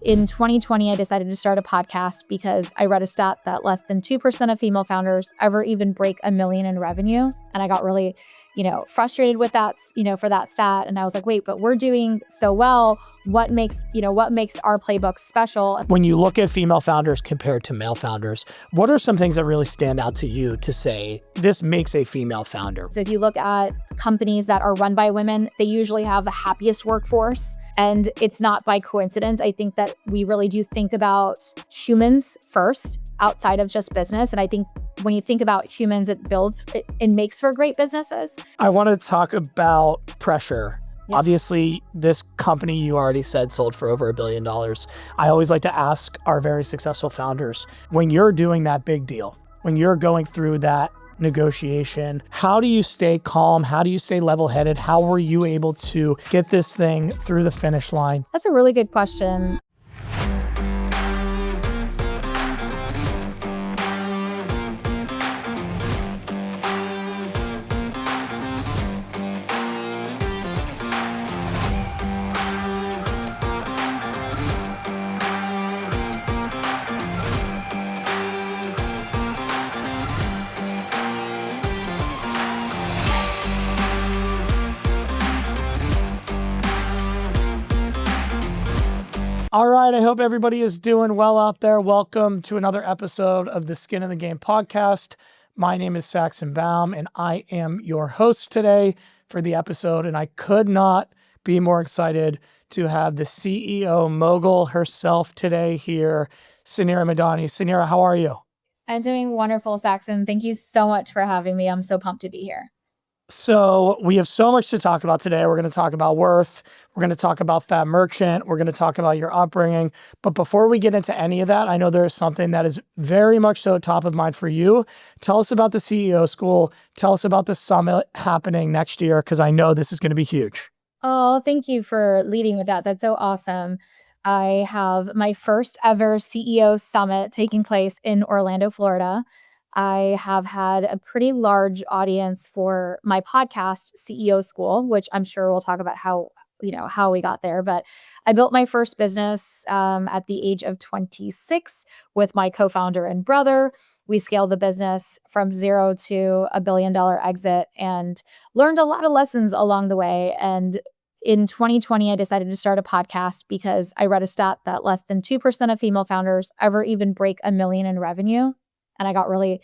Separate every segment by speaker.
Speaker 1: In 2020, I decided to start a podcast because I read a stat that less than 2% of female founders ever even break $1 million in revenue. And I got really, frustrated with that, for that stat. And I was like, wait, but we're doing so well. What makes our Playbook special?
Speaker 2: When you look at female founders compared to male founders, what are some things that really stand out to you to say this makes a female founder?
Speaker 1: So if you look at companies that are run by women, they usually have the happiest workforce. And it's not by coincidence. I think that we really do think about humans first outside of just business. And I think when you think about humans, it makes for great businesses.
Speaker 2: I want to talk about pressure.
Speaker 1: Yeah.
Speaker 2: Obviously, this company you already said sold for over $1 billion. I always like to ask our very successful founders, when you're doing that big deal, when you're going through that negotiation, how do you stay calm? How do you stay level-headed? How were you able to get this thing through the finish line?
Speaker 1: That's a really good question.
Speaker 2: All right, I hope everybody is doing well out there. Welcome to another episode of the Skin in the Game podcast. My name is Saxon Baum, and I am your host today for the episode. And I could not be more excited to have the CEO mogul herself today here, Suneera Madhani. Suneera, how are you?
Speaker 1: I'm doing wonderful, Saxon. Thank you so much for having me. I'm so pumped to be here.
Speaker 2: So we have so much to talk about today. We're going to talk about worth. We're going to talk about Fab Merchant. We're going to talk about your upbringing. But before we get into any of that, I know there's something that is very much so top of mind for you. Tell us about the CEO School. Tell us about the summit happening next year, because I know this is going to be huge.
Speaker 1: Oh, thank you for leading with that. That's so awesome. I have my first ever CEO summit taking place in Orlando, Florida. I have had a pretty large audience for my podcast, CEO School, which I'm sure we'll talk about how we got there. But I built my first business at the age of 26 with my co-founder and brother. We scaled the business from zero to $1 billion exit and learned a lot of lessons along the way. And in 2020, I decided to start a podcast because I read a stat that less than 2% of female founders ever even break $1 million in revenue. And I got really,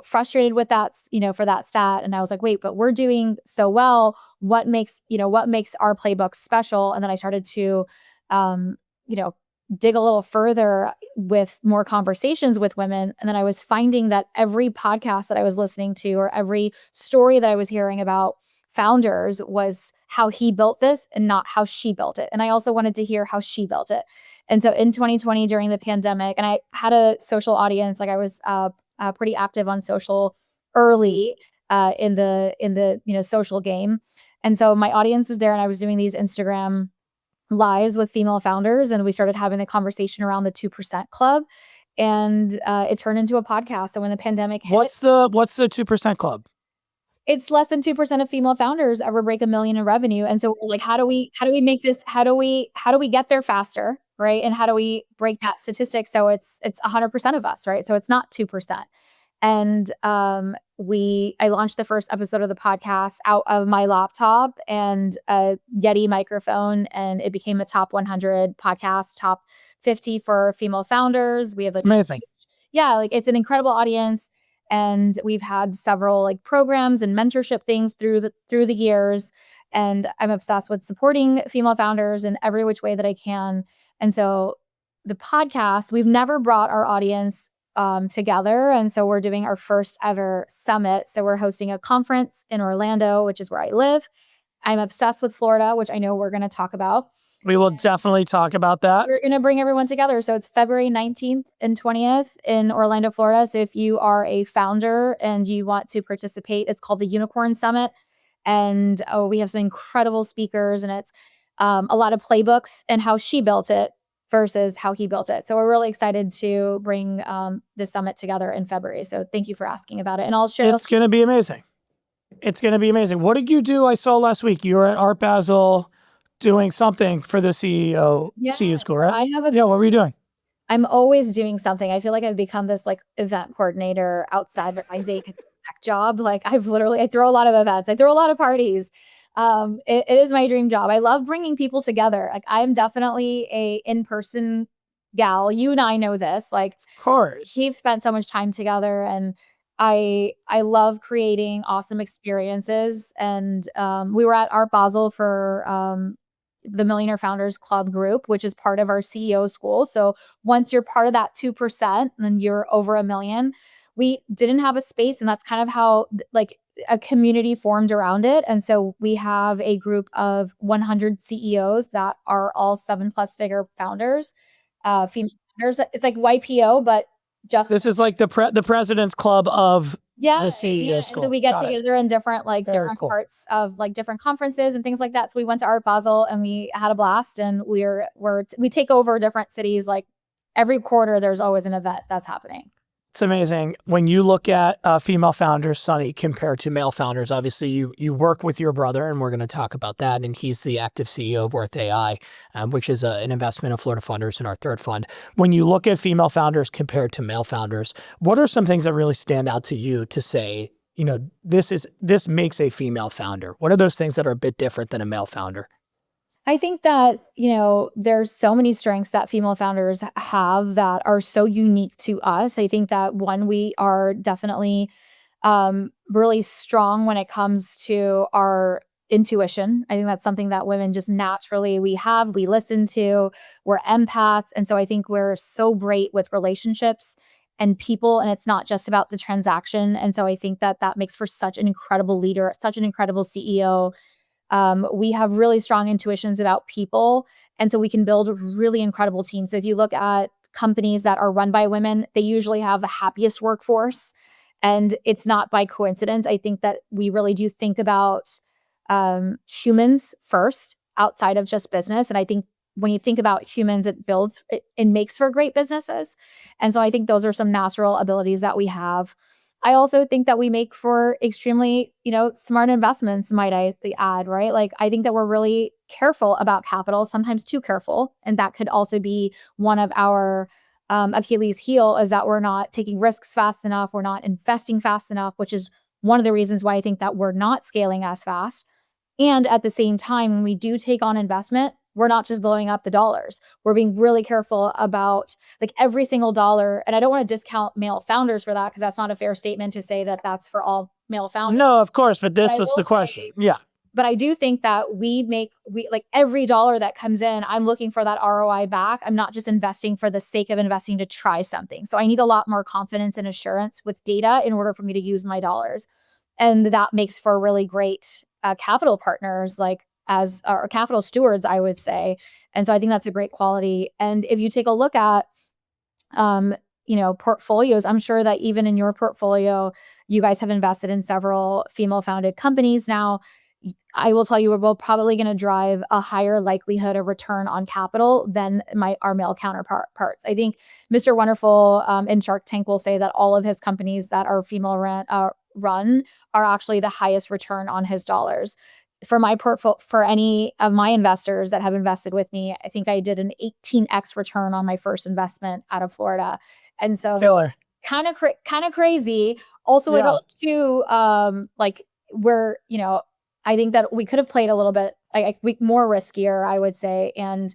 Speaker 1: frustrated with that, for that stat. And I was like, wait, but we're doing so well. What makes our Playbook special? And then I started to, dig a little further with more conversations with women. And then I was finding that every podcast that I was listening to or every story that I was hearing about founders was how he built this and not how she built it. And I also wanted to hear how she built it. And so in 2020, during the pandemic, and I had a social audience, like I was pretty active on social early in the social game. And so my audience was there, and I was doing these Instagram lives with female founders, and we started having the conversation around the 2% Club, and it turned into a podcast. So when the pandemic hit,
Speaker 2: What's the 2% Club?
Speaker 1: It's less than 2% of female founders ever break $1 million in revenue. And so like, how do we make this, how do we get there faster? Right. And how do we break that statistic? So it's 100% of us, right? So it's not 2%. And I launched the first episode of the podcast out of my laptop and a Yeti microphone, and it became a top 100 podcast, top 50 for female founders. We have
Speaker 2: Amazing.
Speaker 1: Yeah, it's an incredible audience. And we've had several programs and mentorship things through the years. And I'm obsessed with supporting female founders in every which way that I can. And so the podcast, we've never brought our audience together. And so we're doing our first ever summit. So we're hosting a conference in Orlando, which is where I live. I'm obsessed with Florida, which I know we're going to talk about.
Speaker 2: We will definitely talk about that.
Speaker 1: We're going to bring everyone together. So it's February 19th and 20th in Orlando, Florida. So if you are a founder and you want to participate, it's called the Unicorn Summit. And we have some incredible speakers, and it's a lot of playbooks and how she built it versus how he built it. So we're really excited to bring this summit together in February. So thank you for asking about it. And I'll share.
Speaker 2: It's going to be amazing. It's going to be amazing. What did you do? I saw last week you were at Art Basel. doing something for the CEO school, right?
Speaker 1: I have a
Speaker 2: Yeah, what were you doing?
Speaker 1: I'm always doing something. I feel like I've become this like event coordinator outside of my tech job. Like I throw a lot of events. I throw a lot of parties. It is my dream job. I love bringing people together. Like I'm definitely a in-person gal. You and I know this. Like
Speaker 2: Of course.
Speaker 1: we've spent so much time together, and I love creating awesome experiences. And we were at Art Basel for the Millionaire Founders Club group, which is part of our CEO school. So once you're part of that 2%, then you're over a million. We didn't have a space, and that's kind of how like a community formed around it. And so we have a group of 100 CEOs that are all 7+ figure founders, female founders. It's like YPO, but just
Speaker 2: This is like the president's club of the CEO
Speaker 1: And so
Speaker 2: school.
Speaker 1: we get
Speaker 2: Got it.
Speaker 1: together in different
Speaker 2: Very cool.
Speaker 1: parts of like different conferences and things like that. So we went to Art Basel and we had a blast, and we take over different cities. Like every quarter, there's always an event that's happening.
Speaker 2: It's amazing. When you look at female founders, Sunny, compared to male founders, obviously you work with your brother, and we're going to talk about that. And he's the active CEO of Worth AI, which is an investment of Florida Funders in our third fund. When you look at female founders compared to male founders, what are some things that really stand out to you to say, this makes a female founder? What are those things that are a bit different than a male founder?
Speaker 1: I think that, there's so many strengths that female founders have that are so unique to us. I think that one, we are definitely really strong when it comes to our intuition. I think that's something that women just naturally we listen to, we're empaths. And so I think we're so great with relationships and people, and it's not just about the transaction. And so I think that that makes for such an incredible leader, such an incredible CEO. We have really strong intuitions about people. And so we can build really incredible teams. So if you look at companies that are run by women, they usually have the happiest workforce. And it's not by coincidence. I think that we really do think about humans first outside of just business. And I think when you think about humans, it makes for great businesses. And so I think those are some natural abilities that we have. I also think that we make for extremely, smart investments, might I add, right? Like, I think that we're really careful about capital, sometimes too careful. And that could also be one of our Achilles heel, is that we're not taking risks fast enough. We're not investing fast enough, which is one of the reasons why I think that we're not scaling as fast. And at the same time, when we do take on investment, we're not just blowing up the dollars. We're being really careful about like every single dollar. And I don't want to discount male founders for that, because that's not a fair statement to say that that's for all male founders.
Speaker 2: No, of course, but this was the question. Yeah.
Speaker 1: But I do think that we like every dollar that comes in, I'm looking for that ROI back. I'm not just investing for the sake of investing to try something. So I need a lot more confidence and assurance with data in order for me to use my dollars. And that makes for really great capital partners, like as or capital stewards, I would say. And so I think that's a great quality. And if you take a look at, portfolios, I'm sure that even in your portfolio, you guys have invested in several female founded companies now. I will tell you, we're both probably going to drive a higher likelihood of return on capital than our male counterparts. I think Mr. Wonderful in Shark Tank will say that all of his companies that are female run are actually the highest return on his dollars. For my portfolio, for any of my investors that have invested with me, I think I did an 18x return on my first investment out of Florida. And so
Speaker 2: Killer.
Speaker 1: Kind of crazy. Also,
Speaker 2: Yeah.
Speaker 1: it helped too, we're, I think that we could have played a little bit more riskier, I would say. And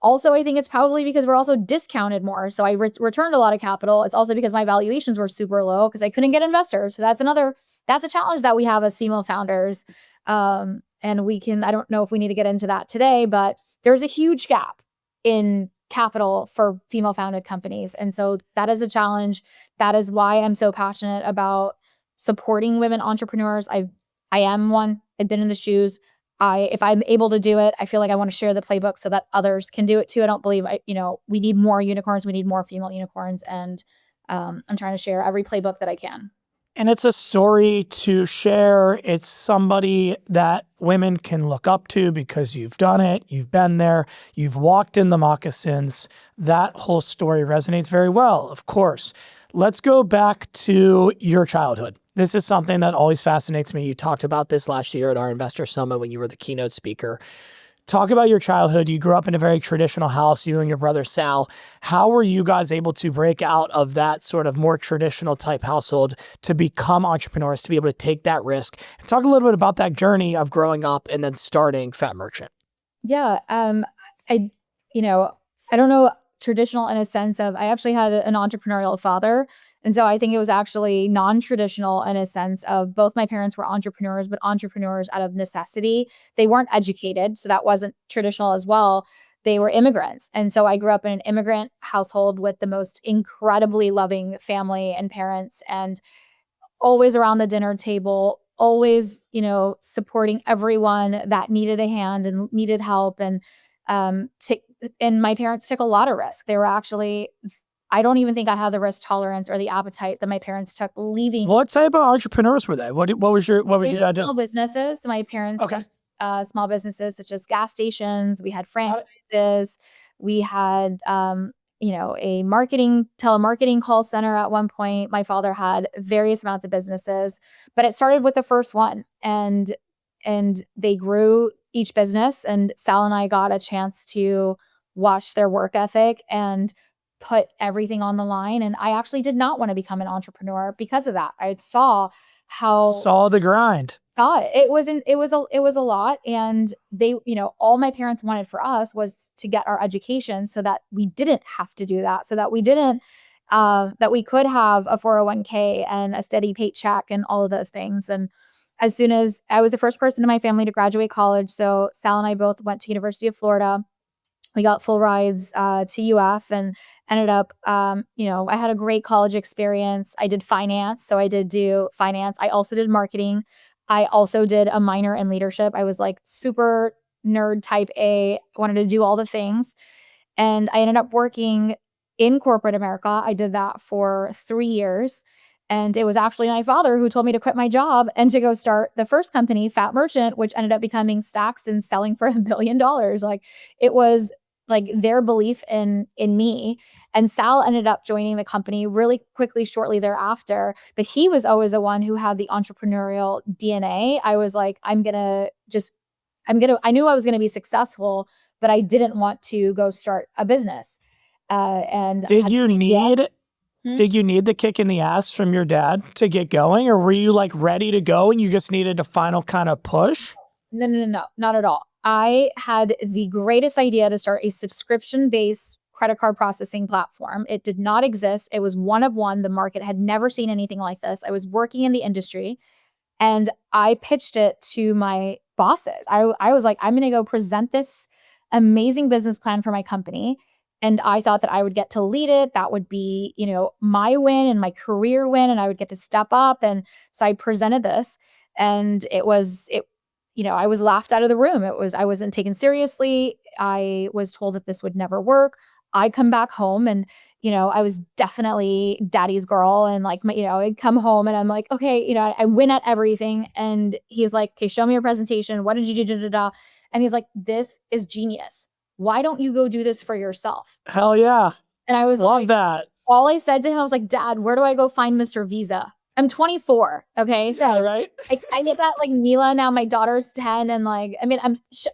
Speaker 1: also, I think it's probably because we're also discounted more. So I returned a lot of capital. It's also because my valuations were super low because I couldn't get investors. So that's a challenge that we have as female founders. And I don't know if we need to get into that today, but there's a huge gap in capital for female founded companies. And so that is a challenge. That is why I'm so passionate about supporting women entrepreneurs. I am one. I've been in the shoes. If I'm able to do it, I feel like I want to share the playbook so that others can do it too. I don't believe, we need more unicorns. We need more female unicorns. And I'm trying to share every playbook that I can.
Speaker 2: And it's a story to share. It's somebody that women can look up to because you've done it, you've been there, you've walked in the moccasins. That whole story resonates very well, of course. Let's go back to your childhood. This is something that always fascinates me. You talked about this last year at our investor summit when you were the keynote speaker. Talk about your childhood. You grew up in a very traditional house, you and your brother Sal. How were you guys able to break out of that sort of more traditional type household to become entrepreneurs, to be able to take that risk? And talk a little bit about that journey of growing up and then starting Fat Merchant.
Speaker 1: Yeah, I you know, I don't know traditional in a sense of I actually had an entrepreneurial father. And so I think it was actually non-traditional in a sense of both my parents were entrepreneurs, but entrepreneurs out of necessity. They weren't educated, so that wasn't traditional as well. They were immigrants. And so I grew up in an immigrant household with the most incredibly loving family and parents, and always around the dinner table, always, supporting everyone that needed a hand and needed help. And my parents took a lot of risk. They were actually, I don't even think I had the risk tolerance or the appetite that my parents took leaving.
Speaker 2: What type of entrepreneurs were they? What was your dad
Speaker 1: Small
Speaker 2: doing?
Speaker 1: businesses. So my parents
Speaker 2: Okay.
Speaker 1: small businesses such as gas stations. We had franchises. We had, a telemarketing call center at one point. My father had various amounts of businesses, but it started with the first one, and they grew each business. And Sal and I got a chance to watch their work ethic and put everything on the line. And I actually did not want to become an entrepreneur because of that. I
Speaker 2: Saw the grind.
Speaker 1: it was a lot. And they, all my parents wanted for us was to get our education so that we didn't have to do that, so that we didn't that we could have a 401k and a steady paycheck and all of those things. And as soon as I was the first person in my family to graduate college, so Sal and I both went to University of Florida. We got full rides to UF and ended up, I had a great college experience. I did finance. So I did do finance. I also did marketing. I also did a minor in leadership. I was like super nerd type A, wanted to do all the things. And I ended up working in corporate America. I did that for 3 years. And it was actually my father who told me to quit my job and to go start the first company, Fat Merchant, which ended up becoming Stacks and selling for $1 billion. Like, it was like their belief in me. And Sal ended up joining the company really quickly shortly thereafter, but he was always the one who had the entrepreneurial DNA. I was like, I knew I was going to be successful, but I didn't want to go start a business. And
Speaker 2: Did you need the kick in the ass from your dad to get going, or were you like ready to go and you just needed a final kind of push?
Speaker 1: No, not at all. I had the greatest idea to start a subscription-based credit card processing platform. It did not exist. It was one of one. The market had never seen anything like this. I was working in the industry, and I pitched it to my bosses. I was like, I'm going to go present this amazing business plan for my company. And I thought that I would get to lead it. That would be, my win and my career win, and I would get to step up. And so I presented this, and I was laughed out of the room. I wasn't taken seriously. I was told that this would never work. I come back home and, I was definitely daddy's girl. And like, I'd come home and I'm like, okay, I win at everything. And he's like, okay, show me your presentation. What did you do? Da, da, da. And he's like, this is genius. Why don't you go do this for yourself?
Speaker 2: Hell yeah.
Speaker 1: And I was
Speaker 2: Love that.
Speaker 1: All I said to him, I was like, Dad, where do I go find Mr. Visa? I'm 24. Okay. So
Speaker 2: yeah, right.
Speaker 1: I get that, like, Mila, now my daughter's 10. And like, I mean,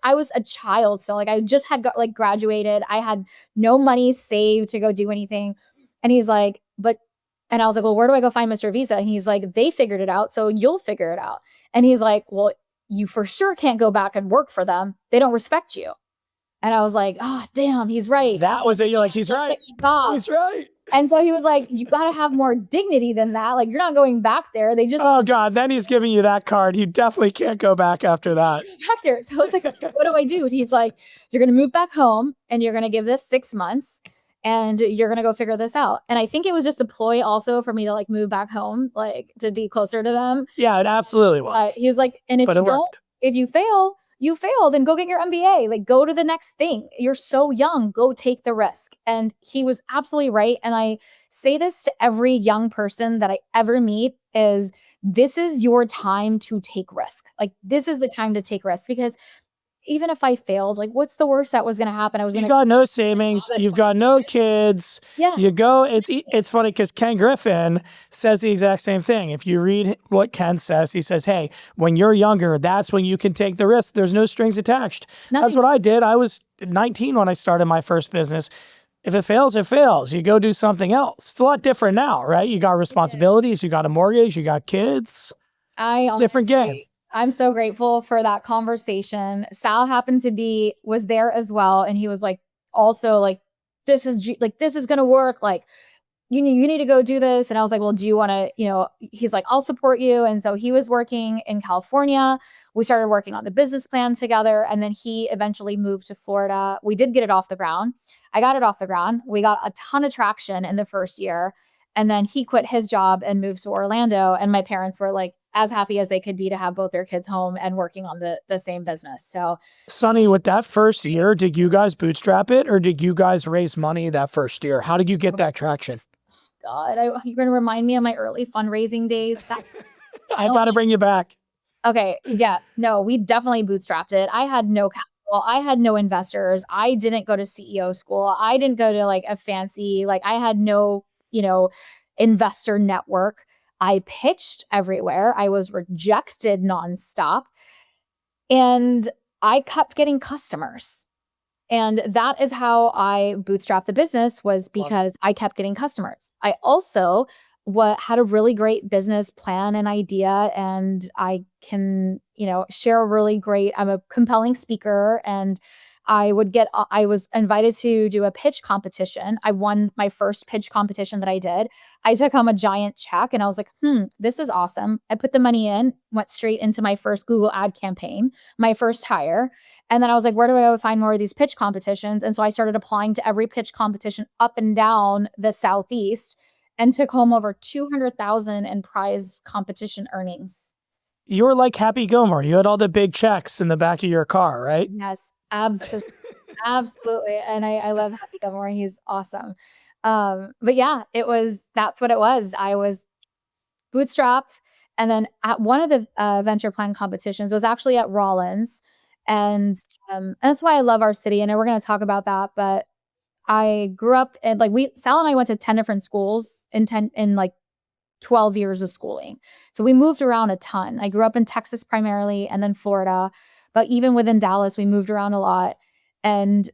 Speaker 1: I was a child still. Like, I just had graduated. I had no money saved to go do anything. And he's like, and I was like, well, where do I go find Mr. Visa? And he's like, they figured it out, so you'll figure it out. And he's like, well, you for sure can't go back and work for them. They don't respect you. And I was like, oh, damn, he's right.
Speaker 2: That was it. You're like, he's right. He's right.
Speaker 1: And so he was like, you got to have more dignity than that. Like, you're not going back there. They just.
Speaker 2: Oh, God. Then he's giving you that card. You definitely can't go back after that.
Speaker 1: Back there. So I was like, what do I do? And he's like, you're going to move back home and you're going to give this 6 months and you're going to go figure this out. And I think it was just a ploy also for me to like move back home, like to be closer to them.
Speaker 2: Yeah, it absolutely was.
Speaker 1: He was like, and if you fail, you fail, then go get your MBA, like go to the next thing. You're so young, go take the risk. And he was absolutely right. And I say this to every young person that I ever meet is this is your time to take risk. Like this is the time to take risk because even if I failed, like, what's the worst that was going to happen? I was going
Speaker 2: You
Speaker 1: to
Speaker 2: got no savings. You've got no kids.
Speaker 1: Yeah.
Speaker 2: You go. It's funny because Ken Griffin says the exact same thing. If you read what Ken says, he says, "Hey, when you're younger, that's when you can take the risk. There's no strings attached." That's what I did. I was 19 when I started my first business. If it fails, it fails. You go do something else. It's a lot different now, right? You got responsibilities. You got a mortgage. You got kids. Different game.
Speaker 1: I'm so grateful for that conversation. Sal happened to was there as well. And he was like, also like, this is going to work. Like, you need to go do this. And I was like, well, do you want to, he's like, I'll support you. And so he was working in California. We started working on the business plan together. And then he eventually moved to Florida. We did get it off the ground. I got it off the ground. We got a ton of traction in the first year. And then he quit his job and moved to Orlando. And my parents were like as happy as they could be to have both their kids home and working on the same business. So,
Speaker 2: Sonny, with that first year, did you guys bootstrap it or did you guys raise money that first year? How did you get that traction?
Speaker 1: God, you're going to remind me of my early fundraising days.
Speaker 2: I'm about to bring you back.
Speaker 1: Okay. Yeah. No, we definitely bootstrapped it. I had no capital. I had no investors. I didn't go to CEO school. I didn't go to like a fancy, like I had no, investor network. I pitched everywhere. I was rejected nonstop. And I kept getting customers. And that is how I bootstrapped the business, was because I kept getting customers. I also had a really great business plan and idea, and I can, share I'm a compelling speaker, and I was invited to do a pitch competition. I won my first pitch competition that I did. I took home a giant check and I was like, this is awesome. I put the money in, went straight into my first Google ad campaign, my first hire. And then I was like, where do I go find more of these pitch competitions? And so I started applying to every pitch competition up and down the Southeast and took home over 200,000 in prize competition earnings.
Speaker 2: You were like Happy Gilmore. You had all the big checks in the back of your car, right?
Speaker 1: Yes, absolutely. Absolutely. And I love Happy Gilmore. He's awesome. But yeah, that's what it was. I was bootstrapped. And then at one of the venture plan competitions, it was actually at Rollins. And that's why I love our city. And we're going to talk about that. But I grew up in Sal and I went to 10 different schools in 12 years of schooling. So we moved around a ton. I grew up in Texas primarily and then Florida, but even within Dallas, we moved around a lot. And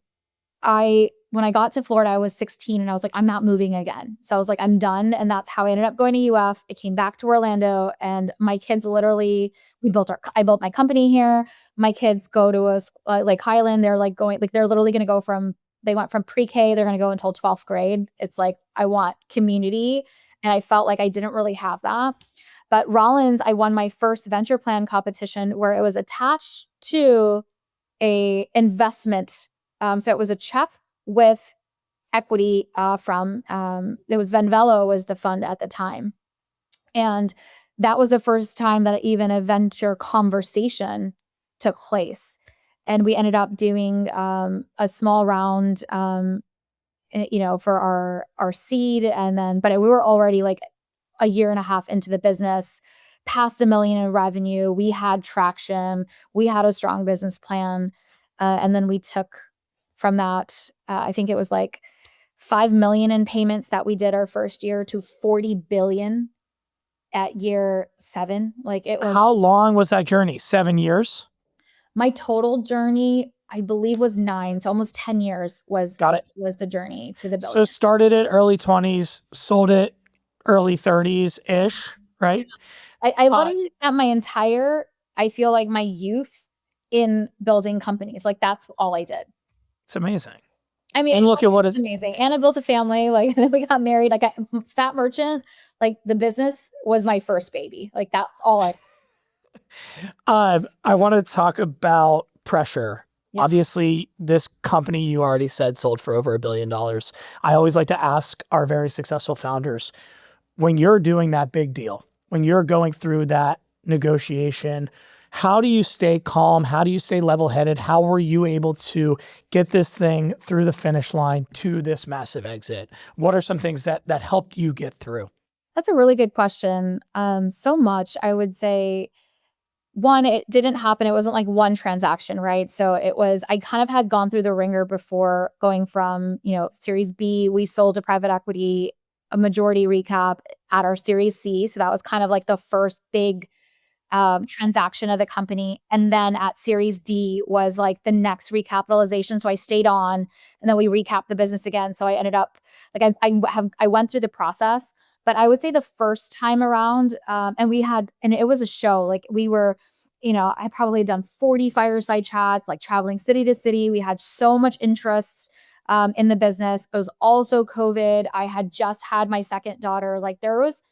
Speaker 1: when I got to Florida, I was 16 and I was like, I'm not moving again. So I was like, I'm done. And that's how I ended up going to UF. I came back to Orlando and my kids I built my company here. My kids go to Highland. They're they're literally going to they went from pre-K, they're going to go until 12th grade. It's like, I want community. And I felt like I didn't really have that. But Rollins, I won my first venture plan competition where it was attached to a investment. So it was a check with equity from, it was Venvelo was the fund at the time. And that was the first time that even a venture conversation took place. And we ended up doing a small round for our seed. And then, but we were already like a year and a half into the business, past $1 million in revenue. We had traction. We had a strong business plan. And then we took from that, I think it was like 5 million in payments that we did our first year to 40 billion at year 7.
Speaker 2: How long was that journey? 7 years?
Speaker 1: My total journey, I believe, was 9. So almost 10 years was the journey to the billion.
Speaker 2: So started it early 20s, sold it early 30s-ish, right?
Speaker 1: I literally spent I feel like my youth in building companies. Like that's all I did.
Speaker 2: It's amazing.
Speaker 1: I mean, and look at what it's amazing. And I built a family. Like then we got married. I got Fat Merchant. Like the business was my first baby. Like that's all
Speaker 2: I want to talk about pressure. Yes. Obviously, this company you already said sold for over $1 billion. I always like to ask our very successful founders, when you're doing that big deal, when you're going through that negotiation, how do you stay calm? How do you stay level-headed? How were you able to get this thing through the finish line to this massive exit? What are some things that helped you get through?
Speaker 1: That's a really good question. So much, I would say, one, it didn't happen. It wasn't like one transaction, right? So I kind of had gone through the ringer before going from, Series B, we sold to private equity, a majority recap at our Series C. So that was kind of like the first big transaction of the company. And then at Series D was like the next recapitalization. So I stayed on, and then we recapped the business again. So I ended up like I went through the process, but I would say the first time around, and it was a show. Like we were, I probably had done 40 fireside chats, like traveling city to city. We had so much interest in the business. It was also COVID. I had just had my second daughter. Like there was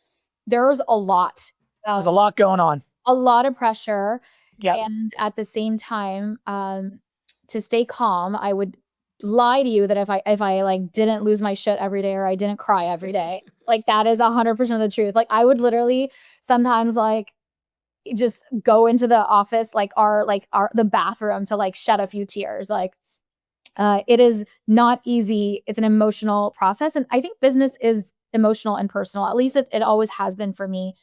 Speaker 1: a lot.
Speaker 2: There's a lot going on.
Speaker 1: A lot of pressure.
Speaker 2: Yeah.
Speaker 1: And at the same time, to stay calm, I would lie to you that if I like didn't lose my shit every day or I didn't cry every day, like that is 100% of the truth. Like I would literally sometimes like just go into the office, like the bathroom to like shed a few tears. Like it is not easy. It's an emotional process. And I think business is emotional and personal. At least it always has been for me.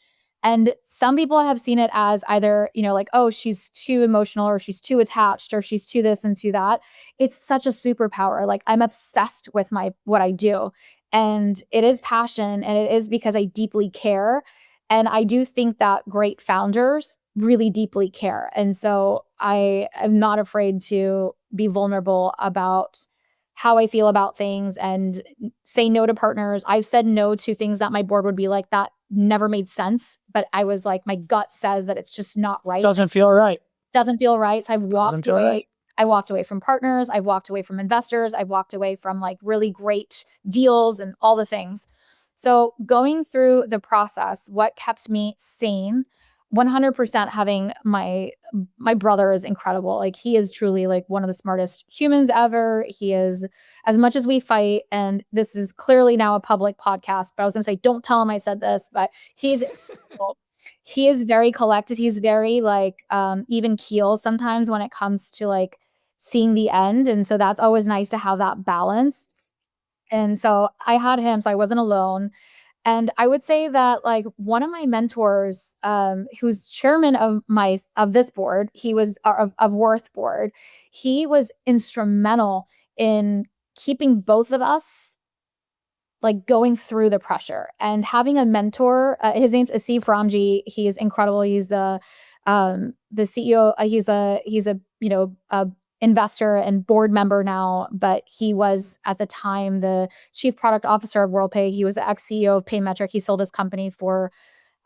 Speaker 1: And some people have seen it as either, like, oh, she's too emotional or she's too attached or she's too this and too that. It's such a superpower. Like I'm obsessed with what I do. And it is passion, and it is because I deeply care. And I do think that great founders really deeply care. And so I am not afraid to be vulnerable about how I feel about things and say no to partners. I've said no to things that my board would be like, that never made sense. But I was like, my gut says that it's just not right.
Speaker 2: Doesn't feel right.
Speaker 1: Doesn't feel right. So I've walked away.
Speaker 2: Right.
Speaker 1: I walked away from partners. I've walked away from investors. I've walked away from like really great deals and all the things. So going through the process, what kept me sane, 100% having my brother is incredible. Like he is truly like one of the smartest humans ever. He is, as much as we fight, and this is clearly now a public podcast, but I was going to say, don't tell him I said this, but he is very collected. He's very like even keel sometimes when it comes to like seeing the end. And so that's always nice to have that balance. And so I had him, so I wasn't alone. And I would say that like one of my mentors, who's chairman of this board, he was of Worth board, he was instrumental in keeping both of us like going through the pressure and having a mentor. His name's Asif Ramji. He is incredible. He's the CEO. He's a investor and board member now, but he was at the time the chief product officer of WorldPay. He was the ex-CEO of Paymetric. He sold his company for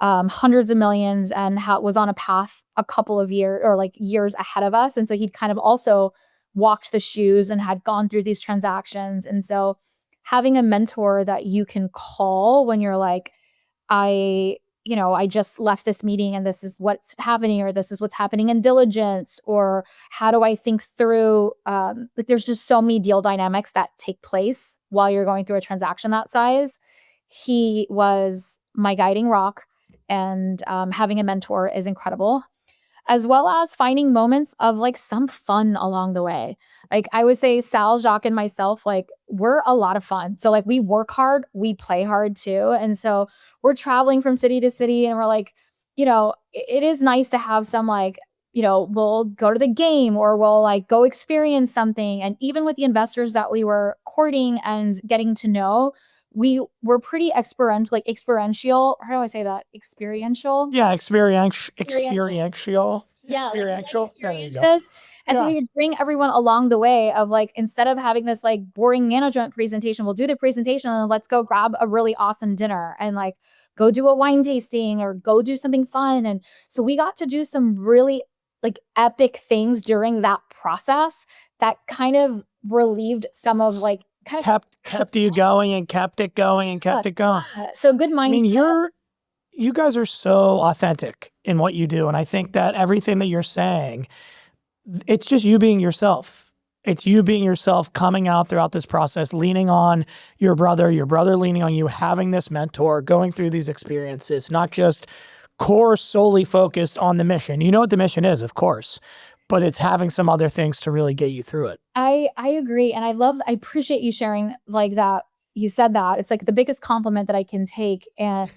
Speaker 1: hundreds of millions and was on a path a couple of years ahead of us. And so he'd kind of also walked the shoes and had gone through these transactions. And so having a mentor that you can call when you're like, I just left this meeting and this is what's happening, or this is what's happening in diligence, or how do I think through, like there's just so many deal dynamics that take place while you're going through a transaction that size. He was my guiding rock, and having a mentor is incredible, as well as finding moments of like some fun along the way. Like I would say Sal, Jacques, and myself, like we're a lot of fun. So like we work hard, we play hard too. And so we're traveling from city to city, and we're like, it is nice to have some like, we'll go to the game or we'll like go experience something. And even with the investors that we were courting and getting to know, we were pretty experiential. How do I say that? Experiential?
Speaker 2: Yeah, experiential.
Speaker 1: Yeah,
Speaker 2: experiential.
Speaker 1: There you go. And so we would bring everyone along the way of like, instead of having this like boring management presentation, we'll do the presentation and let's go grab a really awesome dinner and like go do a wine tasting or go do something fun. And so we got to do some really like epic things during that process that kind of relieved some of like kind of
Speaker 2: kept you going and kept it going and kept it going.
Speaker 1: So good mindset.
Speaker 2: I mean, you guys are so authentic in what you do. And I think that everything that you're saying, it's just you being yourself. It's you being yourself, coming out throughout this process, leaning on your brother leaning on you, having this mentor, going through these experiences, not just core solely focused on the mission. You know what the mission is, of course, but it's having some other things to really get you through it.
Speaker 1: I agree. And I appreciate you sharing like that. You said that. It's like the biggest compliment that I can take. And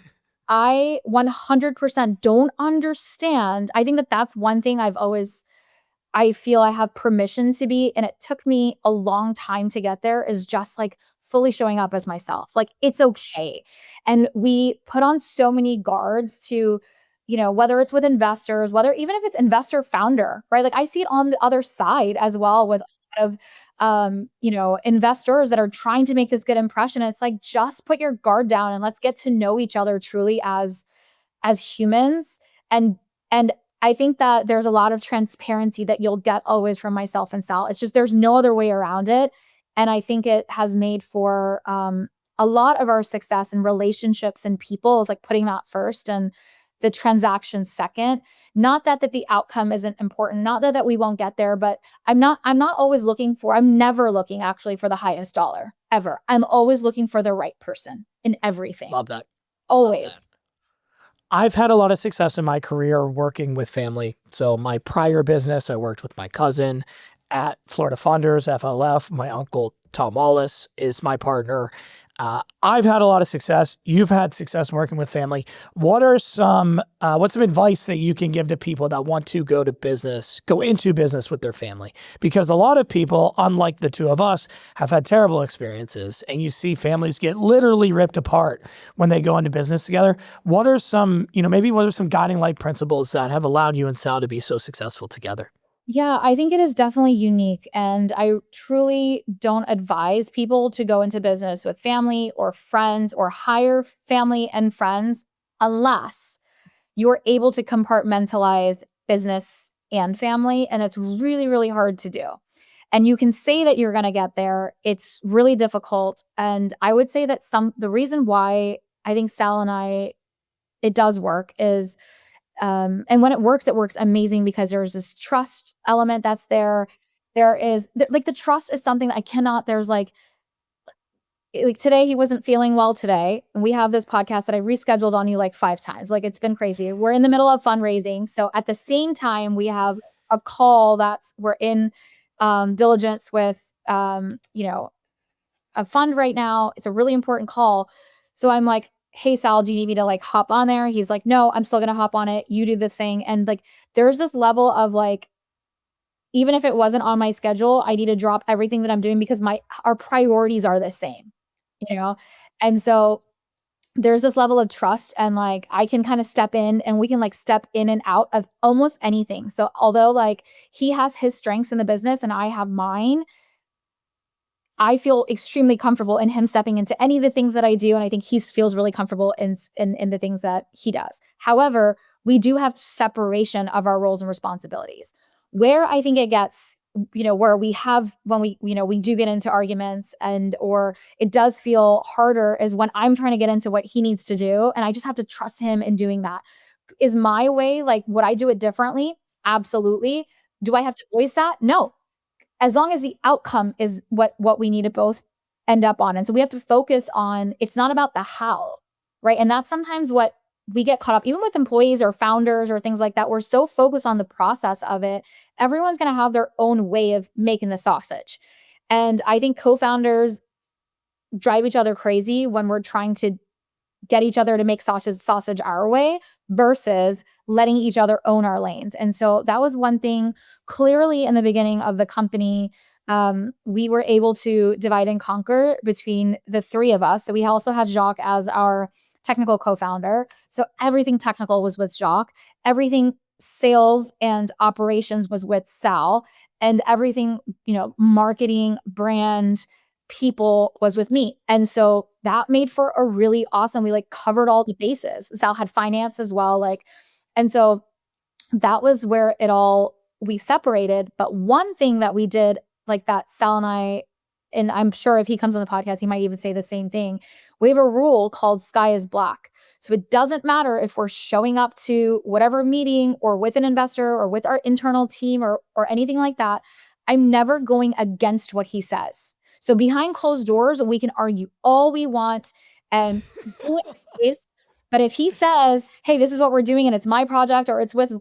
Speaker 1: I 100% don't understand. I think that that's one thing I feel I have permission to be, and it took me a long time to get there, is just like fully showing up as myself. Like, it's okay. And we put on so many guards to, whether it's with investors, whether even if it's investor founder, right? Like, I see it on the other side as well with a lot of, investors that are trying to make this good impression. It's like, just put your guard down and let's get to know each other truly as humans. And I think that there's a lot of transparency that you'll get always from myself and Sal. It's just there's no other way around it. And I think it has made for a lot of our success in relationships and people is like putting that first and the transaction second. Not that the outcome isn't important, not that we won't get there, but I'm never looking actually for the highest dollar ever. I'm always looking for the right person in everything.
Speaker 3: Love that.
Speaker 1: Always.
Speaker 3: Love that. I've had a lot of success in my career working with family. So my prior business, I worked with my cousin at Florida Funders, FLF. My uncle, Tom Wallace, is my partner. I've had a lot of success. You've had success working with family. What's some advice that you can give to people that want to go into business with their family? Because a lot of people, unlike the two of us, have had terrible experiences, and you see families get literally ripped apart when they go into business together. What are some guiding light principles that have allowed you and Sal to be so successful together?
Speaker 1: Yeah, I think it is definitely unique. And I truly don't advise people to go into business with family or friends or hire family and friends unless you're able to compartmentalize business and family. And it's really, really hard to do. And you can say that you're going to get there. It's really difficult. And I would say that the reason why I think Sal and I, it does work is and when it works amazing because there's this trust element that's there. There is like the trust is something that I cannot, there's like today he wasn't feeling well today. And we have this podcast that I rescheduled on you like 5 times. Like, it's been crazy. We're in the middle of fundraising. So at the same time, we have a call we're in diligence with, a fund right now. It's a really important call. So I'm like, hey, Sal, do you need me to like hop on there? He's like, no, I'm still going to hop on it. You do the thing. And like, there's this level of like, even if it wasn't on my schedule, I need to drop everything that I'm doing because our priorities are the same, And so there's this level of trust, and like, I can kind of step in and we can like step in and out of almost anything. So although like he has his strengths in the business and I have mine, I feel extremely comfortable in him stepping into any of the things that I do. And I think he feels really comfortable in the things that he does. However, we do have separation of our roles and responsibilities. Where I think it gets, where when we do get into arguments or it does feel harder is when I'm trying to get into what he needs to do. And I just have to trust him in doing that. Is my way, like, would I do it differently? Absolutely. Do I have to voice that? No. As long as the outcome is what we need to both end up on. And so we have to focus on, it's not about the how, right? And that's sometimes what we get caught up, even with employees or founders or things like that. We're so focused on the process of it. Everyone's going to have their own way of making the sausage. And I think co-founders drive each other crazy when we're trying to get each other to make sausage our way versus letting each other own our lanes. And so that was one thing clearly in the beginning of the company. We were able to divide and conquer between the 3 of us. So we also had Jacques as our technical co-founder. So everything technical was with Jacques. Everything sales and operations was with Sal, and everything, marketing, brand, people was with me. And so that made for a really awesome, we like covered all the bases. Sal had finance as well. And so that was where we separated. But one thing that we did like that, Sal and I'm sure if he comes on the podcast, he might even say the same thing. We have a rule called sky is black. So it doesn't matter if we're showing up to whatever meeting or with an investor or with our internal team or anything like that. I'm never going against what he says. So behind closed doors, we can argue all we want and do it. But if he says, hey, this is what we're doing and it's my project, or it's with,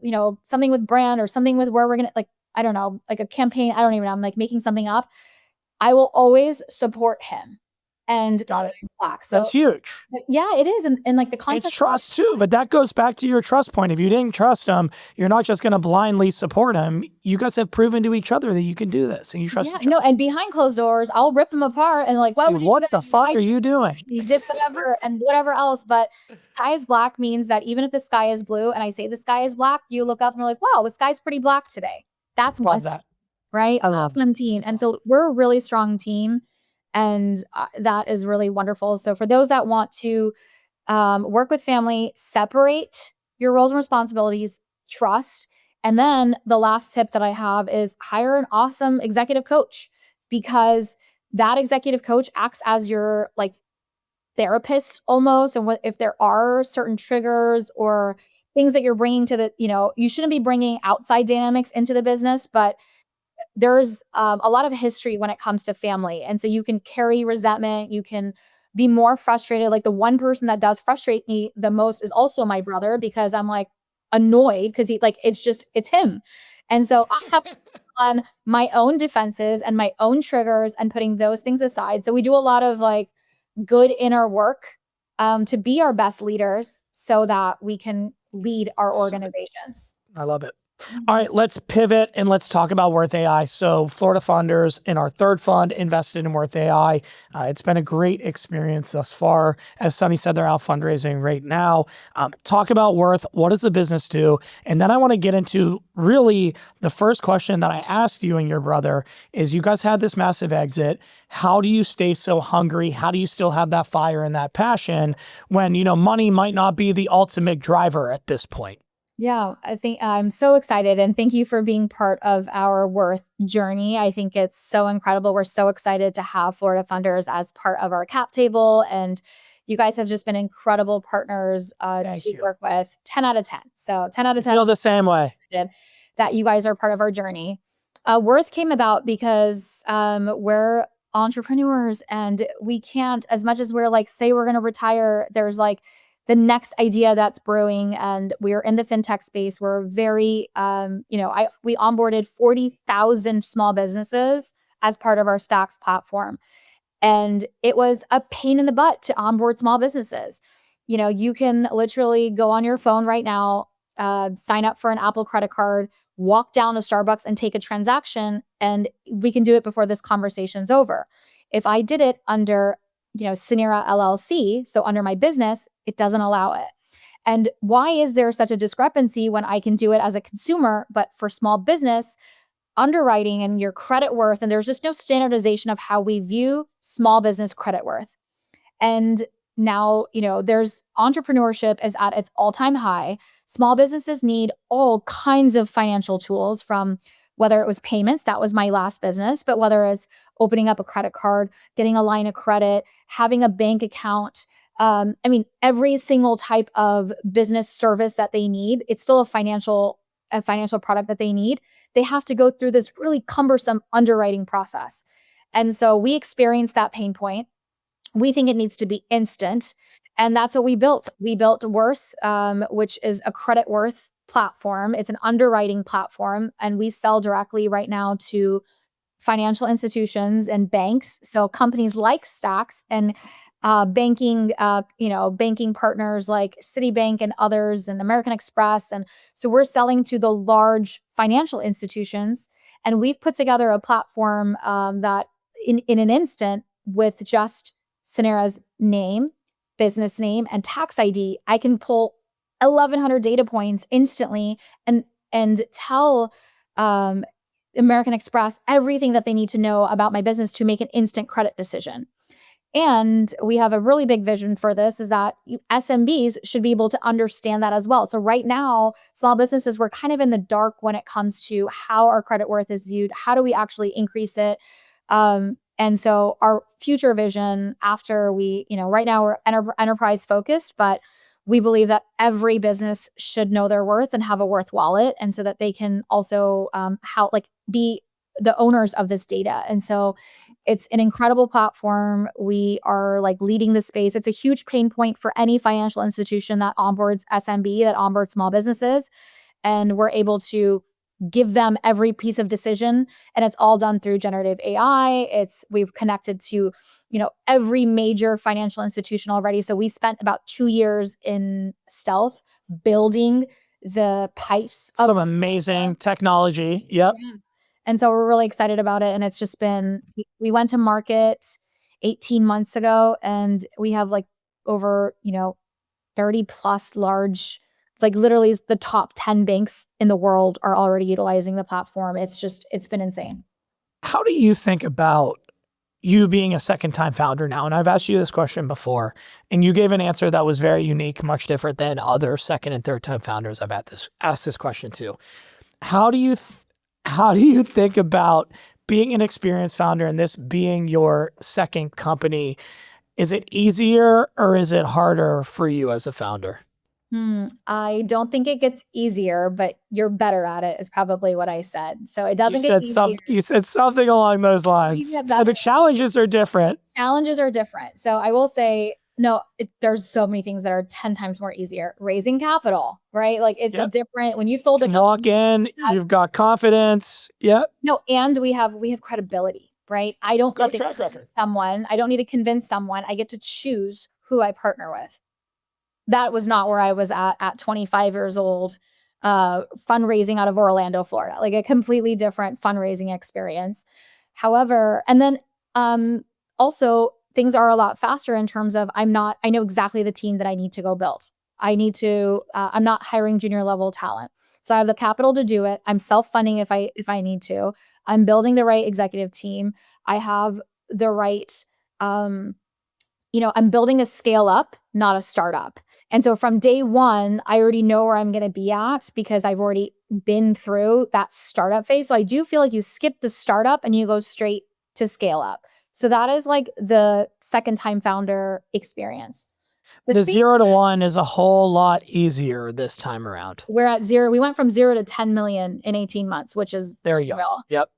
Speaker 1: something with brand or something with where we're going to, like, I don't know, like a campaign, I don't even know, I'm like making something up, I will always support him. and
Speaker 2: Got it.
Speaker 1: black.
Speaker 2: That's
Speaker 1: So
Speaker 2: huge.
Speaker 1: yeah, it is. And like the
Speaker 2: It's
Speaker 1: concept,
Speaker 2: trust too, but that goes back to your trust point. If you didn't trust them, you're not just going to blindly support them. You guys have proven to each other that you can do this and you trust
Speaker 1: yeah,
Speaker 2: each
Speaker 1: no,
Speaker 2: other.
Speaker 1: and behind closed doors, I'll rip them apart and like, why would
Speaker 2: Dude,
Speaker 1: you do
Speaker 2: what
Speaker 1: that?
Speaker 2: the fuck are you doing?
Speaker 1: You dip whatever and whatever else. But sky is black means that even if the sky is blue and I say the sky is black, you look up and you're like, wow, the sky's pretty black today. That's
Speaker 2: Love
Speaker 1: what,
Speaker 2: that.
Speaker 1: right?
Speaker 2: I love
Speaker 1: Awesome team. And so we're a really strong team. And that is really wonderful. So for those that want to work with family, separate your roles and responsibilities, trust. And then the last tip that I have is hire an awesome executive coach, because that executive coach acts as your like therapist almost. And what if there are certain triggers or things that you're bringing to the, you shouldn't be bringing outside dynamics into the business, but there's a lot of history when it comes to family. And so you can carry resentment. You can be more frustrated. Like the one person that does frustrate me the most is also my brother, because I'm like annoyed because it's him. And so I have on my own defenses and my own triggers and putting those things aside. So we do a lot of like good inner work to be our best leaders so that we can lead our organizations.
Speaker 2: I love it. All right, let's pivot and let's talk about Worth AI. So Florida funders in our third fund invested in Worth AI. It's been a great experience thus far. As Sunny said, they're out fundraising right now. Talk about Worth. What does the business do? And then I want to get into really the first question that I asked you and your brother is, you guys had this massive exit. How do you stay so hungry? How do you still have that fire and that passion when, money might not be the ultimate driver at this point?
Speaker 1: Yeah, I think I'm so excited, and thank you for being part of our Worth journey. I think it's so incredible. We're so excited to have Florida Funders as part of our cap table, and you guys have just been incredible partners to work with. 10 out of 10. So 10 out of 10.
Speaker 2: I feel the same way.
Speaker 1: That you guys are part of our journey. Worth came about because we're entrepreneurs, and we can't, as much as we're like, say we're going to retire, there's like the next idea that's brewing, and we're in the fintech space. We're very, we onboarded 40,000 small businesses as part of our Stacks platform. And it was a pain in the butt to onboard small businesses. You can literally go on your phone right now, sign up for an Apple credit card, walk down to Starbucks and take a transaction, and we can do it before this conversation's over. If I did it under Suneera LLC, so under my business, it doesn't allow it. And why is there such a discrepancy when I can do it as a consumer, but for small business, underwriting and your credit worth, and there's just no standardization of how we view small business credit worth. And now, there's entrepreneurship is at its all-time high. Small businesses need all kinds of financial tools, from whether it was payments, that was my last business, but whether it's opening up a credit card, getting a line of credit, having a bank account. Every single type of business service that they need, it's still a financial product that they need. They have to go through this really cumbersome underwriting process. And so we experienced that pain point. We think it needs to be instant. And that's what we built. We built Worth, which is a credit worth platform. It's an underwriting platform. And we sell directly right now to financial institutions and banks. So companies like Stacks and banking partners like Citibank and others, and American Express. And so we're selling to the large financial institutions. And we've put together a platform that in an instant, with just Suneera's name, business name, and tax ID, I can pull 1,100 data points instantly and tell American Express everything that they need to know about my business to make an instant credit decision. And we have a really big vision for this, is that SMBs should be able to understand that as well. So right now, small businesses, we're kind of in the dark when it comes to how our credit worth is viewed. How do we actually increase it? And so our future vision after right now we're enterprise focused, but we believe that every business should know their worth and have a worth wallet. And so that they can also be the owners of this data. And so it's an incredible platform. We are leading the space. It's a huge pain point for any financial institution that onboards SMB, that onboards small businesses. And we're able to give them every piece of decision, and it's all done through generative AI. We've connected to, every major financial institution already. So we spent about 2 years in stealth building the pipes of
Speaker 2: Some amazing technology. Yep.
Speaker 1: Yeah. And so we're really excited about it. And it's just been, we went to market 18 months ago, and we have like over, 30 plus large, like literally the top 10 banks in the world are already utilizing the platform. It's been insane.
Speaker 2: How do you think about you being a second-time founder now? And I've asked you this question before, and you gave an answer that was very unique, much different than other second and third-time founders I've asked this question to. How do you think about being an experienced founder and this being your second company? Is it easier or is it harder for you as a founder?
Speaker 1: I don't think it gets easier, but you're better at it is probably what I said. So it doesn't get easier.
Speaker 2: You said something along those lines. So the challenges are different.
Speaker 1: Challenges are different. So I will say, no, there's so many things that are 10 times more easier. Raising capital, right? Like it's a different, when you've sold a company,
Speaker 2: walk in, you've got confidence. Yep.
Speaker 1: No, and we have credibility, right? I don't
Speaker 2: got
Speaker 1: need to convince someone. I don't need to convince someone. I get to choose who I partner with. That was not where I was at 25 years old, fundraising out of Orlando, Florida, like a completely different fundraising experience. However, and then also things are a lot faster in terms of I know exactly the team that I need to go build. I'm not hiring junior level talent. So I have the capital to do it. I'm self-funding if I need to. I'm building the right executive team. I have the right, I'm building a scale up, not a startup. And so from day one, I already know where I'm going to be at because I've already been through that startup phase. So I do feel like you skip the startup and you go straight to scale up. So that is like the second time founder experience.
Speaker 2: The 0 to 1 is a whole lot easier this time around.
Speaker 1: We're at 0. We went from 0 to 10 million in 18 months, which is
Speaker 2: there you go. Yep.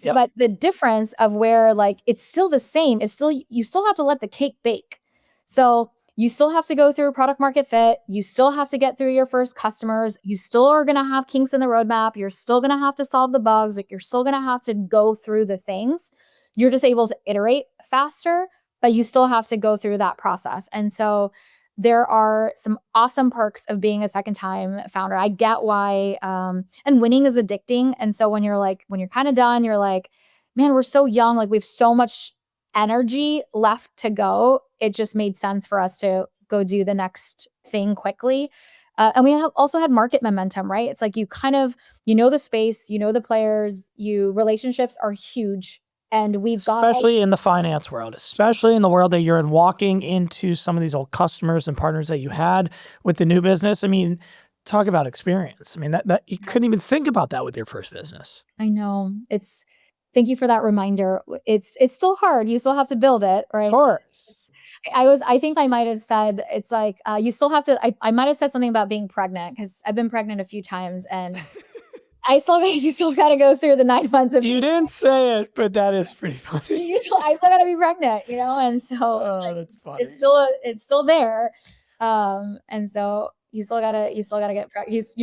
Speaker 1: But the difference of where like it's still the same is you still have to let the cake bake. So you still have to go through product market fit. You still have to get through your first customers. You still are going to have kinks in the roadmap. You're still going to have to solve the bugs. Like you're still going to have to go through the things. You're just able to iterate faster, but you still have to go through that process. And so there are some awesome perks of being a second time founder. I get why, and winning is addicting. And so when you're kind of done, you're like, man, we're so young. Like we have so much energy left to go. It just made sense for us to go do the next thing quickly. And we also had market momentum, right? It's like you kind of, the space, the players, relationships are huge. And
Speaker 2: especially in the finance world, especially in the world that you're in, walking into some of these old customers and partners that you had with the new business. I mean, talk about experience. I mean, that you couldn't even think about that with your first business.
Speaker 1: I know. Thank you for that reminder. It's still hard. You still have to build it, right?
Speaker 2: Of course.
Speaker 1: I think I might have said, it's like, you still have to, I might have said something about being pregnant because I've been pregnant a few times and you still got to go through the 9 months of.
Speaker 2: You didn't say it, but that is pretty funny.
Speaker 1: I still got to be pregnant, and so
Speaker 2: that's funny.
Speaker 1: It's still there, and so you still gotta get pregnant.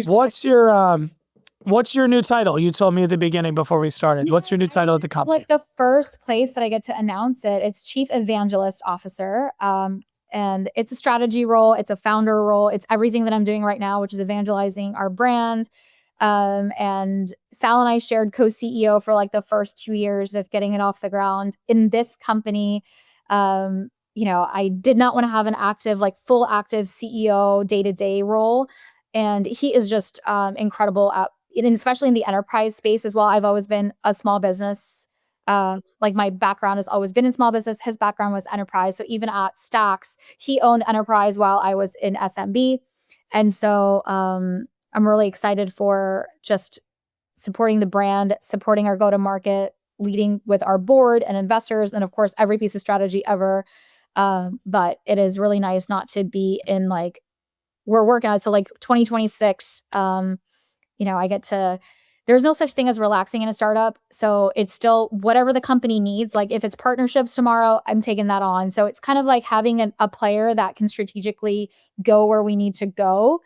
Speaker 2: What's your new title? You told me at the beginning before we started. What's your new title at the company?
Speaker 1: Like the first place that I get to announce it, it's Chief Evangelist Officer. And it's a strategy role. It's a founder role. It's everything that I'm doing right now, which is evangelizing our brand. And Sal and I shared co-CEO for like the first 2 years of getting it off the ground. In this company, I did not want to have an full active CEO day-to-day role. And he is just incredible and especially in the enterprise space as well. I've always been a small business. Like my background has always been in small business. His background was enterprise. So even at Stacks, he owned enterprise while I was in SMB. And so I'm really excited for just supporting the brand, supporting our go-to-market, leading with our board and investors, and of course, every piece of strategy ever. But it is really nice not to be in we're working on it. So 2026, I get to, there's no such thing as relaxing in a startup. So it's still whatever the company needs. Like if it's partnerships tomorrow, I'm taking that on. So it's kind of like having a player that can strategically go where we need to go.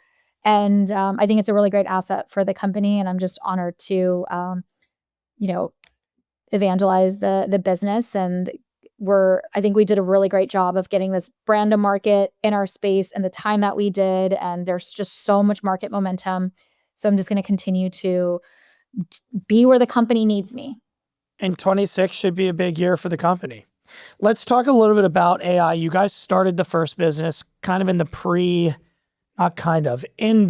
Speaker 1: And I think it's a really great asset for the company. And I'm just honored to, evangelize the business. And I think we did a really great job of getting this brand to market in our space and the time that we did. And there's just so much market momentum. So I'm just going to continue to be where the company needs me.
Speaker 2: And 26 should be a big year for the company. Let's talk a little bit about AI. You guys started the first business kind of in the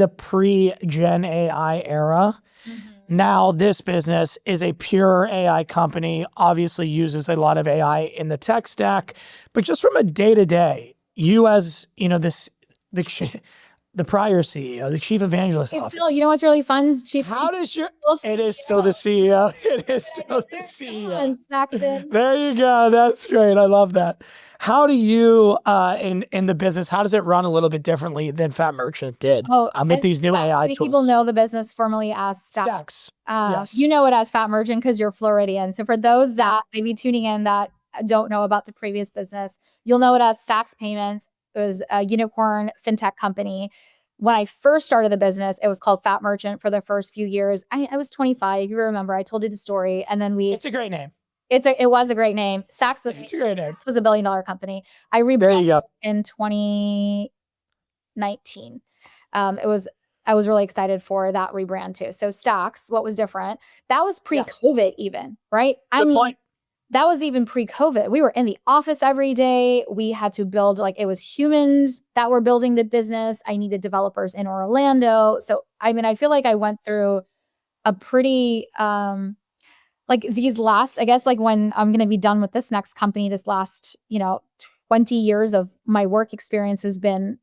Speaker 2: pre-Gen AI era. Now this business is a pure AI company, obviously uses a lot of AI in the tech stack, but just from a day-to-day, you as, the prior CEO, the Chief Evangelist Officer.
Speaker 1: Still, you know what's really fun?
Speaker 2: It is still the CEO. It is still the CEO.
Speaker 1: And Saxon.
Speaker 2: There you go. That's great. I love that. How do you, in the business, how does it run a little bit differently than Fat Merchant did? With these new AI tools.
Speaker 1: People know the business formerly as Stacks.
Speaker 2: Yes.
Speaker 1: You know it as Fat Merchant because you're Floridian. So for those that may be tuning in that don't know about the previous business, you'll know it as Stacks Payments. It was a unicorn fintech company. When I first started the business, it was called Fat Merchant for the first few years. I was 25. You remember, I told you the story. And then
Speaker 2: it's a great name.
Speaker 1: It was a great name. Stacks was
Speaker 2: a great name.
Speaker 1: Was $1 billion company. I rebranded in 2019. I was really excited for that rebrand too. So Stacks, what was different? That was pre-COVID even, right? That was even pre-COVID. We were in the office every day. We had to build, it was humans that were building the business. I needed developers in Orlando. So, I feel like I went through a pretty, these last, when I'm going to be done with this next company, this last, 20 years of my work experience has been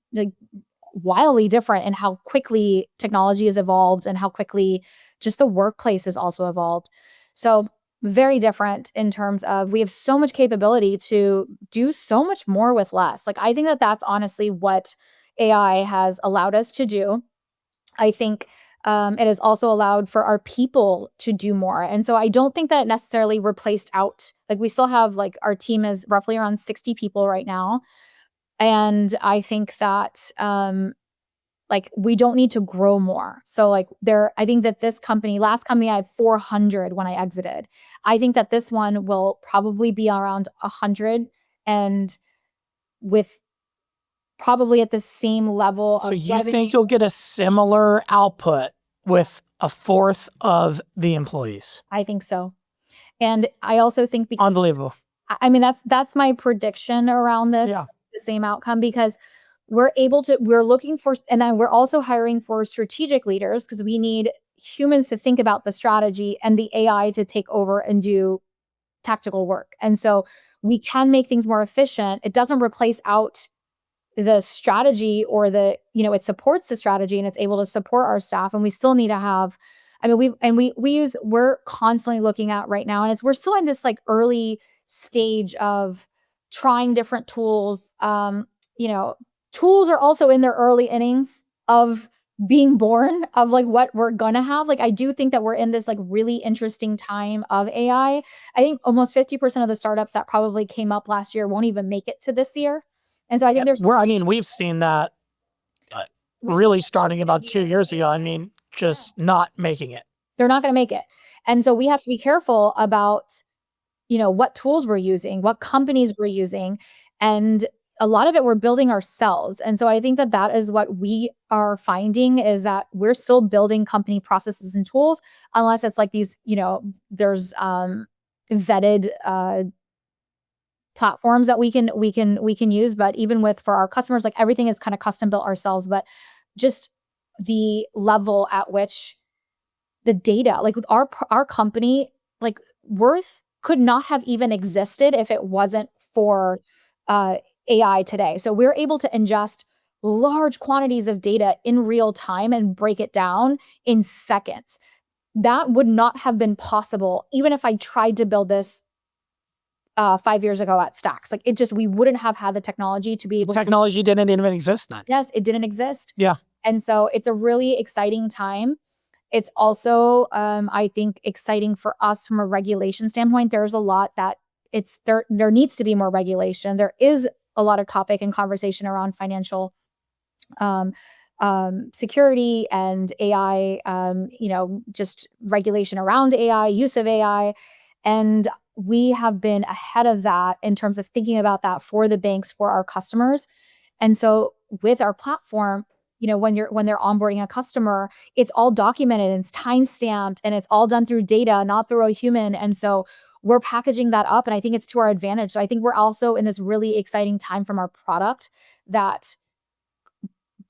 Speaker 1: wildly different in how quickly technology has evolved and how quickly just the workplace has also evolved. So very different in terms of we have so much capability to do so much more with less. I think that that's honestly what AI has allowed us to do. I think it has also allowed for our people to do more. And so I don't think that it necessarily replaced out. We still have our team is roughly around 60 people right now. And I think that we don't need to grow more. So I think that this company, last company, I had 400 when I exited. I think that this one will probably be around 100 and with probably at the same level of
Speaker 2: revenue. So you
Speaker 1: think
Speaker 2: you'll get a similar output with a fourth of the employees?
Speaker 1: I think so. And I also think because
Speaker 2: unbelievable.
Speaker 1: That's my prediction around this, the same outcome, because we're looking for, and then we're also hiring for strategic leaders because we need humans to think about the strategy and the AI to take over and do tactical work. And so we can make things more efficient. It doesn't replace out the strategy or it supports the strategy and it's able to support our staff. And we still need to have, we're constantly looking at right now, and we're still in this early stage of trying different tools. Tools are also in their early innings of being born of what we're gonna have. I do think that we're in this really interesting time of AI. I think almost 50% of the startups that probably came up last year won't even make it to this year. And so I think
Speaker 2: we've seen that really starting about 2 years ago. Just not making it.
Speaker 1: They're not going to make it. And so we have to be careful about, what tools we're using, what companies we're using. And a lot of it we're building ourselves. And so I think that that is what we are finding is that we're still building company processes and tools, unless it's these, there's vetted platforms that we can use. But even for our customers, everything is kind of custom built ourselves, but just the level at which the data, our company, Worth could not have even existed if it wasn't for AI today. So we're able to ingest large quantities of data in real time and break it down in seconds. That would not have been possible even if I tried to build this 5 years ago at Stacks. We wouldn't have had the technology to be able
Speaker 2: Technology didn't even exist then.
Speaker 1: Yes, it didn't exist.
Speaker 2: Yeah.
Speaker 1: And so it's a really exciting time. It's also, I think, exciting for us from a regulation standpoint. There's a lot that there needs to be more regulation. There is a lot of topic and conversation around financial security and AI, just regulation around AI, use of AI. And we have been ahead of that in terms of thinking about that for the banks, for our customers. And so with our platform, when they're onboarding a customer, it's all documented and it's time stamped and it's all done through data, not through a human. And so we're packaging that up, and I think it's to our advantage. So I think we're also in this really exciting time from our product that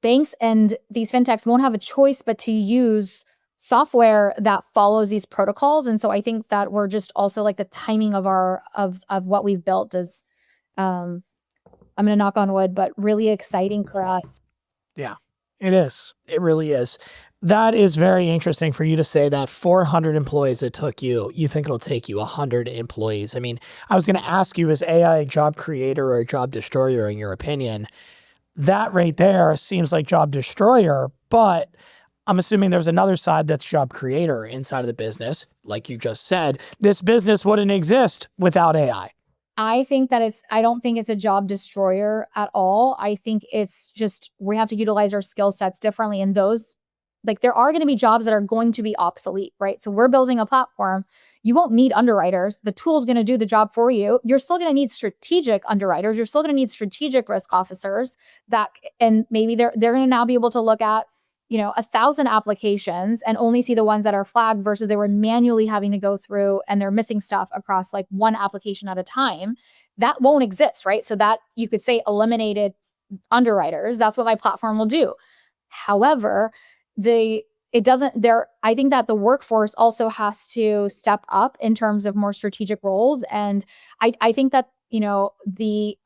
Speaker 1: banks and these fintechs won't have a choice but to use software that follows these protocols. And so I think that we're just also like the timing of of what we've built is, I'm going to knock on wood, but really exciting for us.
Speaker 3: Yeah, it is. It really is. That is very interesting for you to say that 400 employees it took you. You think it'll take you 100 employees. I mean, I was going to ask you, is AI a job creator or a job destroyer in your opinion? That right there seems like job destroyer, but I'm assuming there's another side that's job creator inside of the business. Like you just said, this business wouldn't exist without AI.
Speaker 1: I think that I don't think it's a job destroyer at all. I think it's just, we have to utilize our skill sets differently. And those, like, there are going to be jobs that are going to be obsolete, right? So we're building a platform. You won't need underwriters. The tool is going to do the job for you. You're still going to need strategic underwriters. You're still going to need strategic risk officers and maybe they're going to now be able to look at 1,000 applications and only see the ones that are flagged versus they were manually having to go through and they're missing stuff across like one application at a time. That won't exist, right? So that you could say eliminated underwriters. That's what my platform will do. However, I think that the workforce also has to step up in terms of more strategic roles. And I think that, the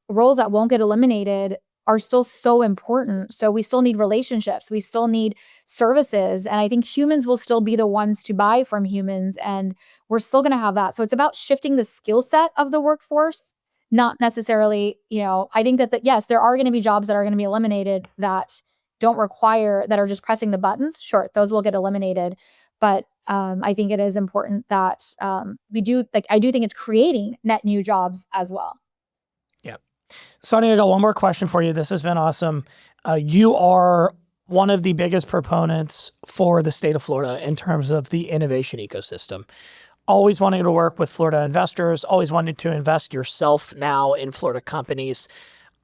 Speaker 1: roles that won't get eliminated are still so important. So we still need relationships. We still need services. And I think humans will still be the ones to buy from humans. And we're still going to have that. So it's about shifting the skill set of the workforce, not necessarily, I think that, yes, there are going to be jobs that are going to be eliminated that are just pressing the buttons. Sure, those will get eliminated. But I think it is important that I do think it's creating net new jobs as well.
Speaker 2: Sonny, I got one more question for you. This has been awesome. You are one of the biggest proponents for the state of Florida in terms of the innovation ecosystem. Always wanting to work with Florida investors, always wanting to invest yourself now in Florida companies.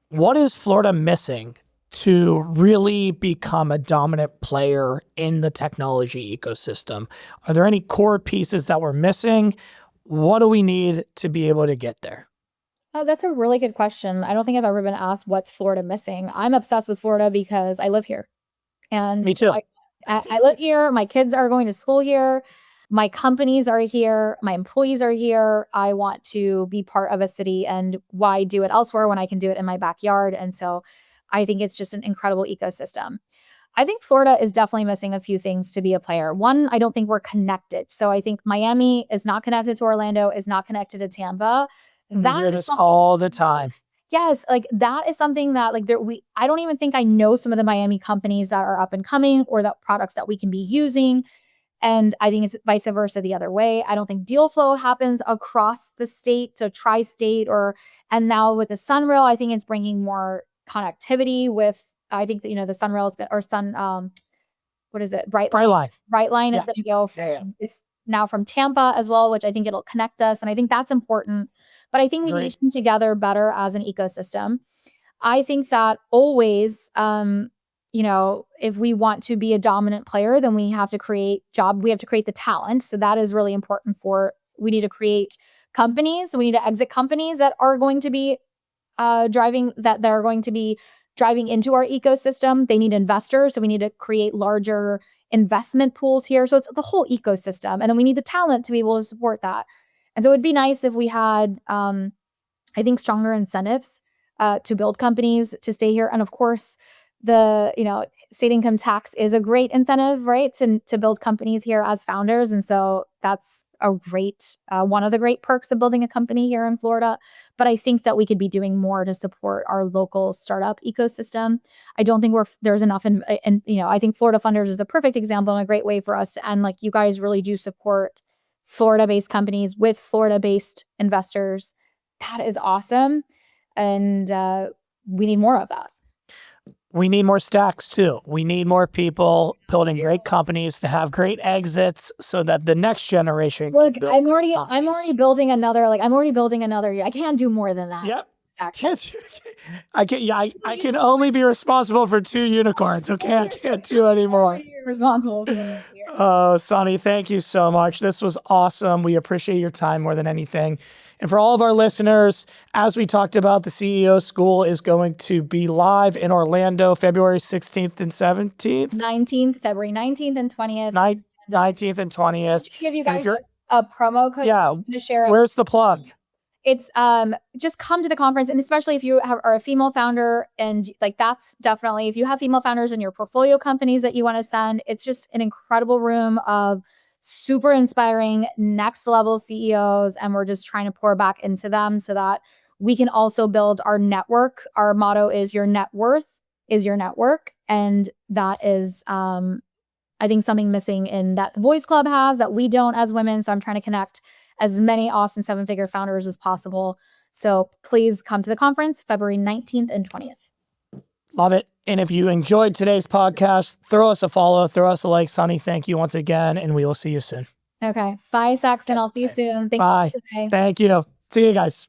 Speaker 2: What is Florida missing to really become a dominant player in the technology ecosystem? Are there any core pieces that we're missing? What do we need to be able to get there?
Speaker 1: Oh, that's a really good question. I don't think I've ever been asked what's Florida missing. I'm obsessed with Florida because I live here. And
Speaker 2: me too.
Speaker 1: I live here. My kids are going to school here. My companies are here. My employees are here. I want to be part of a city, and why do it elsewhere when I can do it in my backyard? And so I think it's just an incredible ecosystem. I think Florida is definitely missing a few things to be a player. One, I don't think we're connected. So I think Miami is not connected to Orlando, is not connected to Tampa.
Speaker 2: We hear this all the time.
Speaker 1: Yes, like that is something that I don't even think I know some of the Miami companies that are up and coming or that products that we can be using. And I think it's vice versa the other way. I don't think deal flow happens across the state to tri-state and now with the Sunrail, I think it's bringing more connectivity with, I think that, the Sunrail is what is it?
Speaker 2: Brightline.
Speaker 1: Brightline is going to go it's now from Tampa as well, which I think it'll connect us. And I think that's important. But I think we need to come together better as an ecosystem. I think that always, if we want to be a dominant player, then we have to create the talent. So that is really important we need to create companies. We need to exit companies that are going to be driving into our ecosystem. They need investors. So we need to create larger investment pools here. So it's the whole ecosystem. And then we need the talent to be able to support that. And so it would be nice if we had, I think, stronger incentives to build companies to stay here. And of course, the state income tax is a great incentive, right, to build companies here as founders. And so that's a great one of the great perks of building a company here in Florida. But I think that we could be doing more to support our local startup ecosystem. I don't think there's enough, and I think Florida Funders is a perfect example and a great way for us to end. Like, you guys really do support Florida-based companies with Florida-based investors. That is awesome, and we need more of that.
Speaker 2: we need more stacks too. We need more people building great companies to have great exits so that the next generation can
Speaker 1: Look,
Speaker 2: build
Speaker 1: I'm
Speaker 2: great
Speaker 1: already
Speaker 2: companies.
Speaker 1: building another, like, I'm already building another. I can't do more than that.
Speaker 2: Yep.
Speaker 1: Actually.
Speaker 2: I can only be responsible for 2 unicorns. Okay, I can't do any more.
Speaker 1: You're responsible for it.
Speaker 2: Oh, Sonny, thank you so much. This was awesome. We appreciate your time more than anything. And for all of our listeners, as we talked about, the CEO School is going to be live in Orlando, February 16th and 17th.
Speaker 1: 19th, February 19th and 20th.
Speaker 2: 19th and 20th.
Speaker 1: Give you
Speaker 2: And if
Speaker 1: guys a promo code to share it.
Speaker 2: Where's the plug?
Speaker 1: It's just come to the conference, and especially if you are a female founder, and like that's definitely, if you have female founders in your portfolio companies that you want to send, it's just an incredible room of super inspiring next level CEOs, and we're just trying to pour back into them so that we can also build our network. Our motto is your net worth is your network, and that is I think something missing in that the Boys Club has that we don't as women. So I'm trying to connect as many awesome 7-figure founders as possible. So please come to the conference, February 19th and 20th.
Speaker 2: Love it. And if you enjoyed today's podcast, throw us a follow, throw us a like. Sonny, thank you once again, and we will see you soon.
Speaker 1: Okay. Bye, Saxon. I'll see you soon.
Speaker 2: Bye.
Speaker 1: You today.
Speaker 2: Thank you. See you guys.